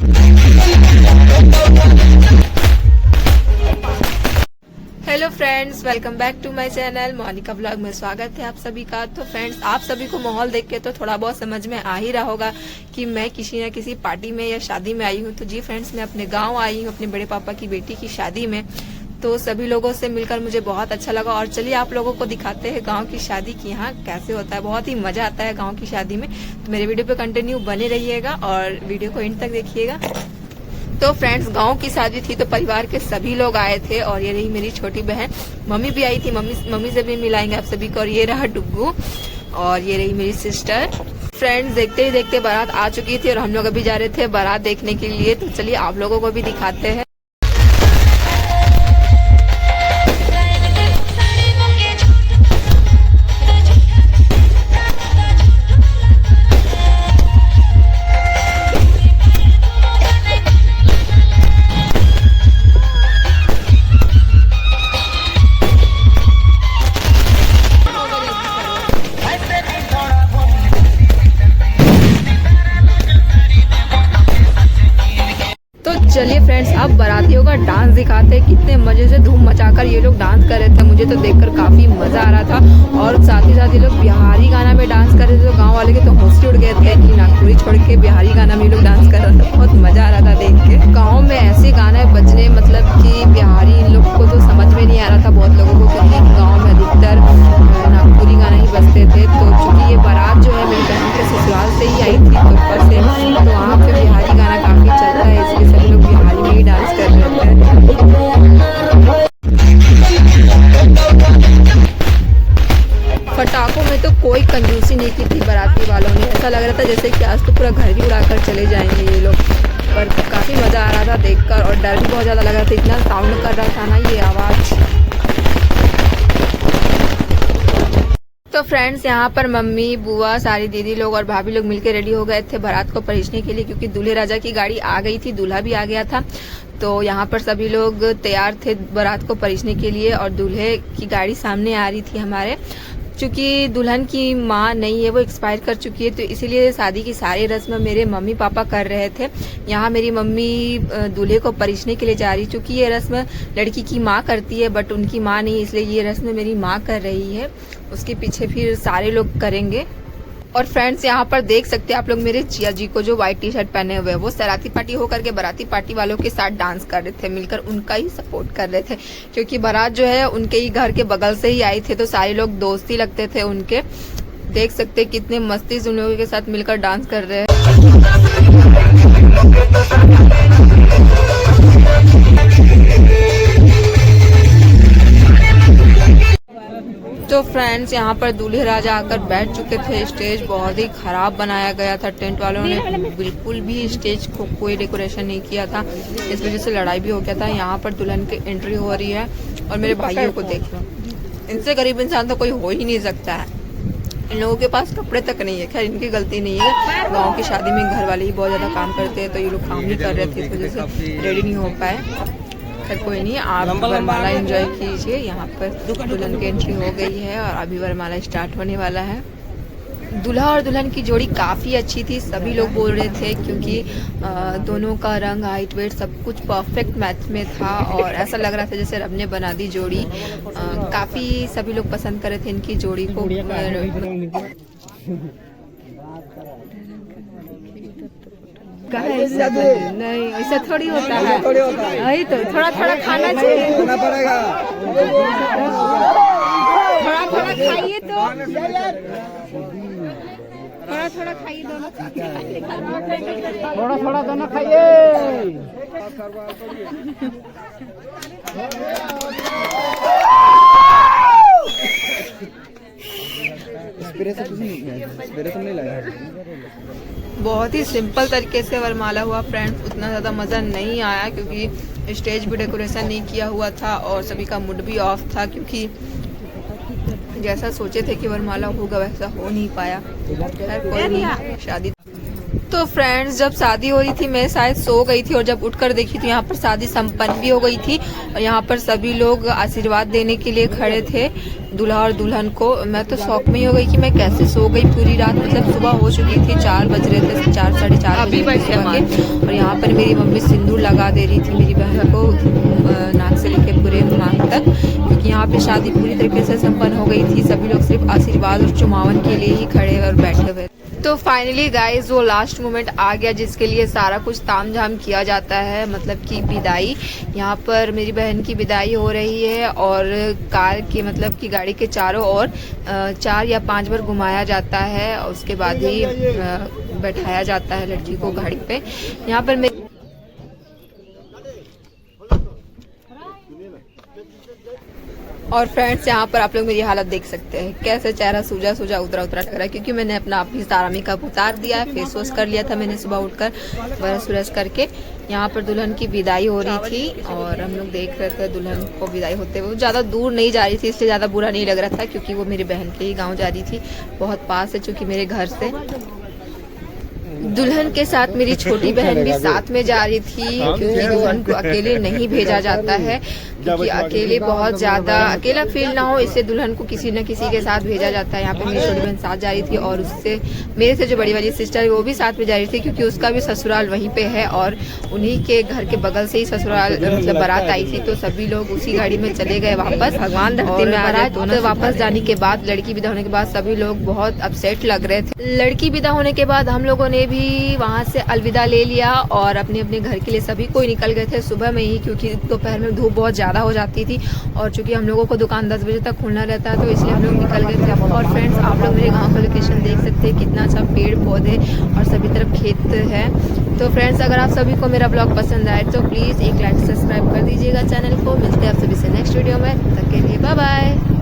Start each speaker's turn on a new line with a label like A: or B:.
A: Hello friends, welcome back to my channel Monika blog में स्वागत है आप सभी का। तो फ्रेंड्स, आप सभी को माहौल देख के तो थोड़ा बहुत समझ में आ ही रहा होगा कि मैं किसी न किसी पार्टी में या शादी में आई हूँ। तो जी फ्रेंड्स, मैं अपने गांव आई हूँ अपने बड़े पापा की बेटी की शादी में। तो सभी लोगों से मिलकर मुझे बहुत अच्छा लगा और चलिए आप लोगों को दिखाते हैं गाँव की शादी की यहाँ कैसे होता है। बहुत ही मजा आता है गाँव की शादी में। तो मेरे वीडियो पे कंटिन्यू बने रहिएगा और वीडियो को एंड तक देखिएगा। तो फ्रेंड्स, गांव की शादी थी तो परिवार के सभी लोग आए थे और ये रही मेरी छोटी बहन, मम्मी भी आई थी। मम्मी से भी मिलाएंगे आप सभी को। और ये रहा डुग्गू और ये रही मेरी सिस्टर। फ्रेंड्स, देखते ही देखते बारात आ चुकी थी और हम लोग अभी जा रहे थे बारात देखने के लिए। तो चलिए आप लोगों को भी दिखाते हैं। चलिए फ्रेंड्स, अब बारातियों का डांस दिखाते हैं। कितने मजे से धूम मचाकर ये लोग डांस कर रहे थे। मुझे तो देखकर काफी मजा आ रहा था और साथ ही साथ ये लोग बिहारी गाना में डांस कर रहे थे। तो गांव वाले के तो होश उड़ गए थे कि नागपुरी छोड़ के बिहारी गाना में ये लोग डांस कर रहे थे। बहुत मजा आ रहा था देख के। गाँव में ऐसे गाने बजने मतलब की बिहारी इन लोग को तो समझ में नहीं आ रहा था बहुत लोगों को, क्योंकि गाँव में अधिकतर नागपुरी गाना ही बजते थे। तो चूंकि ये बारात जो है मेरी बहन के ससुराल से ही आई थी ऊपर से, तो वहाँ पे बिहारी गाना काफी चलता है, इसलिए सभी लोग बिहारी में ही डांस कर रहे थे। पटाखों में तो कोई कंजूसी नहीं की थी बाराती वालों ने। ऐसा लग रहा था जैसे कि आज तो पूरा घर ही उड़ाकर चले जाएंगे ये लोग। पर काफी मजा आ रहा था देखकर और डर भी बहुत ज्यादा लग रहा था, इतना साउंड कर रहा था ना ये आवाज। तो फ्रेंड्स, यहाँ पर मम्मी, बुआ, सारी दीदी लोग और भाभी लोग मिलकर रेडी हो गए थे बारात को परिचने के लिए, क्योंकि दूल्हे राजा की गाड़ी आ गई थी, दूल्हा भी आ गया था। तो यहाँ पर सभी लोग तैयार थे बारात को परिचने के लिए और दूल्हे की गाड़ी सामने आ रही थी हमारे। चूँकि दुल्हन की माँ नहीं है, वो एक्सपायर कर चुकी है, तो इसीलिए शादी की सारी रस्म मेरे मम्मी पापा कर रहे थे। यहाँ मेरी मम्मी दूल्हे को परिचने के लिए जा रही। चूँकि ये रस्म लड़की की माँ करती है बट उनकी माँ नहीं, इसलिए ये रस्म मेरी माँ कर रही है। उसके पीछे फिर सारे लोग करेंगे। और फ्रेंड्स, यहाँ पर देख सकते हैं आप लोग मेरे जिया जी को, जो व्हाइट टी शर्ट पहने हुए हैं। वो सराती पार्टी होकर के बाराती पार्टी वालों के साथ डांस कर रहे थे, मिलकर उनका ही सपोर्ट कर रहे थे, क्योंकि बारात जो है उनके ही घर के बगल से ही आई थे। तो सारे लोग दोस्ती लगते थे उनके। देख सकते हैं कितने मस्ती से उन लोगों के साथ मिलकर डांस कर रहे हैं। तो फ्रेंड्स, यहाँ पर दूल्हे राजा आकर बैठ चुके थे। स्टेज बहुत ही खराब बनाया गया था, टेंट वालों ने बिल्कुल भी स्टेज को कोई डेकोरेशन नहीं किया था, इस वजह से लड़ाई भी हो गया था। यहाँ पर दुल्हन की एंट्री हो रही है और मेरे भाइयों को देख लो, इनसे गरीब इंसान तो कोई हो ही नहीं सकता है। इन लोगों के पास कपड़े तक नहीं है। खैर, इनकी गलती नहीं है, गाँव की शादी में घर वाले ही बहुत ज्यादा काम करते हैं, तो ये लोग काम नहीं कर रहे थे, इस वजह से रेडी नहीं हो पाए। खैर कोई नहीं, आप वरमाला एंजॉय कीजिए। यहाँ पर दुल्हन की एंट्री हो गई है और अभी वरमाला स्टार्ट होने वाला है। दूल्हा और दुल्हन की जोड़ी काफ़ी अच्छी थी, सभी लोग बोल रहे थे, क्योंकि दोनों का रंग, हाइट, वेट सब कुछ परफेक्ट मैच में था और ऐसा लग रहा था जैसे रब ने बना दी जोड़ी। काफ़ी सभी लोग पसंद कर रहे थे इनकी जोड़ी को। नहीं, ऐसा थोड़ी होता है। वही तो थोड़ा थोड़ा खाना चाहिए, थोड़ा थोड़ा खाइए, तो थोड़ा थोड़ा खाइए, दोनों थोड़ा थोड़ा दोनों खाइए। बहुत ही सिंपल तरीके से वरमाला हुआ फ्रेंड्स। उतना ज़्यादा मज़ा नहीं आया क्योंकि स्टेज भी डेकोरेशन नहीं किया हुआ था और सभी का मूड भी ऑफ था, क्योंकि जैसा सोचे थे कि वरमाला होगा वैसा हो नहीं पाया। खैर कोई नहीं, शादी तो फ्रेंड्स, जब शादी हो रही थी मैं शायद सो गई थी और जब उठकर देखी तो यहाँ पर शादी संपन्न भी हो गई थी और यहाँ पर सभी लोग आशीर्वाद देने के लिए खड़े थे दूल्हा और दुल्हन को। मैं तो शौक में ही हो गई कि मैं कैसे सो गई पूरी रात। मतलब सुबह हो चुकी थी, 4 बज रहे थे, 4 साढ़े 4 बजे और यहाँ पर मेरी मम्मी सिंदूर लगा दे रही थी मेरी बहन को नाक से लेके पूरे मांग तक, क्योंकि यहाँ पे शादी पूरी तरीके से संपन्न हो गई थी। सभी लोग सिर्फ आशीर्वाद और चुमावन के लिए ही खड़े और बैठे हुए। तो फाइनली गाइज वो लास्ट मोमेंट आ गया जिसके लिए सारा कुछ तामझाम किया जाता है, मतलब कि विदाई। यहाँ पर मेरी बहन की विदाई हो रही है और कार के मतलब कि गाड़ी के चारों ओर 4 या 5 बार घुमाया जाता है और उसके बाद ही बैठाया जाता है लड़की को गाड़ी पे। यहाँ पर मेरी और फ्रेंड्स, यहाँ पर आप लोग मेरी हालत देख सकते हैं, कैसे चेहरा सूजा सूजा उतरा उतरा लग रहा है, क्योंकि मैंने अपना आप ही सारा मेकअप उतार दिया है। फेस वॉश कर लिया था मैंने सुबह उठकर ब्रश व्रश करके। यहाँ पर दुल्हन की विदाई हो रही थी और हम लोग देख रहे थे दुल्हन को विदाई होते हुए। ज़्यादा दूर नहीं जा रही थी इसलिए ज़्यादा बुरा नहीं लग रहा था, क्योंकि वो मेरी बहन के ही गाँव जा रही थी, बहुत पास है चूँकि मेरे घर से। दुल्हन के साथ मेरी छोटी बहन भी साथ में जा रही थी, क्योंकि दुल्हन को अकेले नहीं भेजा जाता है, क्योंकि अकेले बहुत ज्यादा अकेला फील ना हो, इससे दुल्हन को किसी न किसी के साथ भेजा जाता है। यहाँ पे मेरी छोटी बहन साथ जा रही थी और उससे मेरे से जो बड़ी वाली सिस्टर है वो भी साथ में जा रही थी, क्योंकि उसका भी ससुराल वहीं पे है और उन्हीं के घर के बगल से ही ससुराल मतलब बारात आई थी। तो सभी लोग उसी गाड़ी में चले गए वापस। भगवान धरती में बारात वापस जाने के बाद, लड़की विदा होने के बाद सभी लोग बहुत अपसेट लग रहे थे। लड़की विदा होने के बाद हम लोगों ने भी वहाँ से अलविदा ले लिया और अपने अपने घर के लिए सभी कोई निकल गए थे सुबह में ही, क्योंकि दोपहर में धूप बहुत ज़्यादा हो जाती थी और चूंकि हम लोगों को दुकान 10 बजे तक खुलना रहता है तो इसलिए हम लोग निकल गए थे। और फ्रेंड्स, आप लोग मेरे गांव का लोकेशन देख सकते हैं, कितना अच्छा पेड़ पौधे और सभी तरफ खेत है। तो फ्रेंड्स, अगर आप सभी को मेरा ब्लॉग पसंद आए तो प्लीज़ एक लाइक सब्सक्राइब कर दीजिएगा चैनल को। मिलते हैं आप सभी से नेक्स्ट वीडियो में, तब तक के लिए बाय बाय।